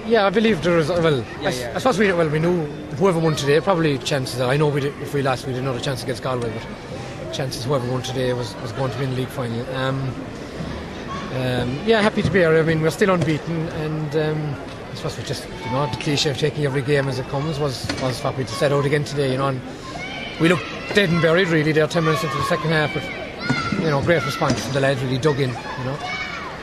Yeah, I believe there is. Well, I suppose we knew whoever won today, probably chances are. I know if we lost, we didn't know the chance against Galway, but chances whoever won today was going to win the league final. Happy to be here. I mean, we're still unbeaten, and I suppose we just, the cliche of taking every game as it comes was what we set out again today. And we looked dead and buried really there 10 minutes into the second half, but great response, and the lads really dug in.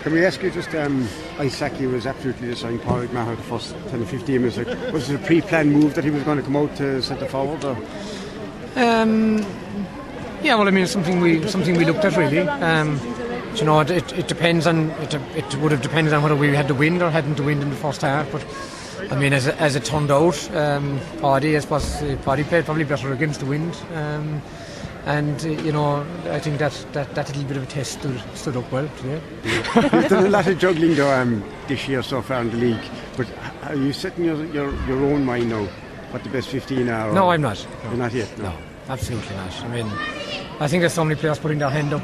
Can we ask you just, Isaki was absolutely deciding Pairc Ui Chaoimh the first 10 or 15 minutes. Was it a pre-planned move that he was going to come out to centre forward? Or? It's something we looked at really. It depends on it would have depended on whether we had the wind or hadn't the wind in the first half. But I mean, as it turned out, Paddy played probably better against the wind. I think that little bit of a test stood up well today. You've done a lot of juggling though this year so far in the league, but are you setting your own mind now what the best 15 are? No, I'm not. No. You're not yet? No, absolutely not. I mean, I think there's so many players putting their hand up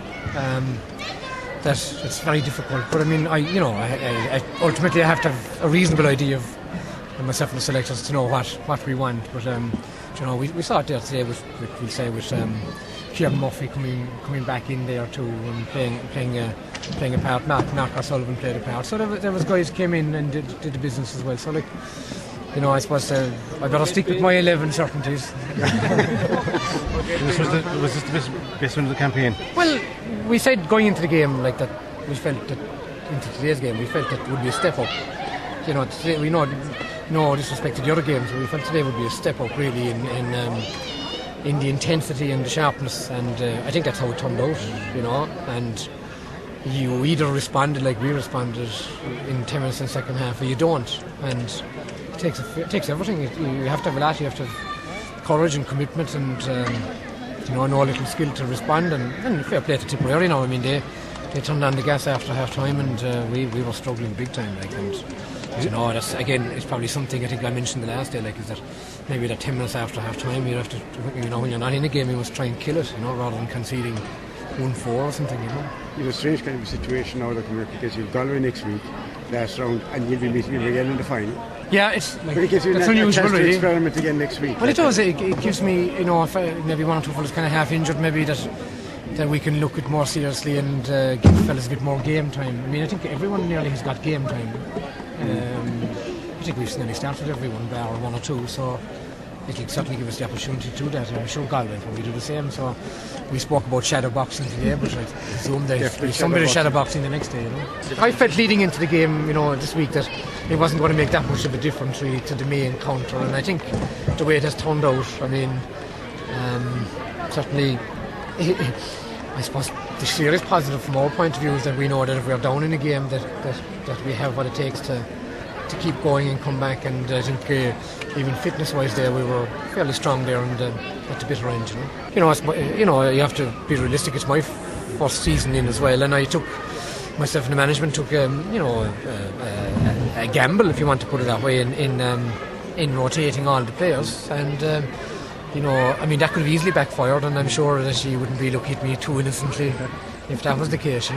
that it's very difficult. But I mean, I ultimately I have to have a reasonable idea of myself and the selectors to know what we want. But we saw it there today with Kieran Murphy coming back in there too and playing a part. Mark O'Sullivan played a part. So there was guys came in and did the business as well. So I suppose I better stick with my 11 certainties. Was this the best win of the campaign? Well, we said going into the game like that, we felt that into today's game we felt that would be a step up. Today we know no disrespect to the other games, but we felt today would be a step up really in the intensity and the sharpness, and I think that's how it turned out. And you either responded like we responded in 10 minutes in the second half, or you don't, and it takes everything. You have to have a lot. You have to have courage and commitment, and know a little skill to respond. And fair play to Tipperary. I mean, they turned on the gas after half time, and we were struggling big time. That's again, it's probably something I think I mentioned the last day. Is that maybe that 10 minutes after half time, you have to, when you're not in a game, you must try and kill it, rather than conceding 1-4 or something. You have a strange kind of a situation now that coming up, because you've Galway next week, last round, and you'll be meeting them again in the final. Yeah, it's but it gives you that's unusual, really. Experiment again next week. Well, it does. It gives me, if maybe one or two fellas kind of half injured, maybe that we can look at more seriously and give fellas a bit more game time. I mean, I think everyone nearly has got game time. I think we've nearly started everyone bar one or two, so it'll certainly give us the opportunity to do that. I'm sure Galway will probably do the same. So we spoke about shadow boxing today, but I assume there's some bit of shadow boxing the next day. I felt leading into the game, this week, that it wasn't going to make that much of a difference really to the main counter, and I think the way it has turned out, I mean, certainly I suppose the serious positive from our point of view is that we know that if we're down in a game that we have what it takes to keep going and come back, and I think even fitness wise there we were fairly strong there and at the bitter end. You have to be realistic. It's my first season in as well, and I took myself and the management took a gamble, if you want to put it that way, in rotating all the players, and I mean, that could have easily backfired, and I'm sure that she wouldn't be looking at me too innocently if that was the case.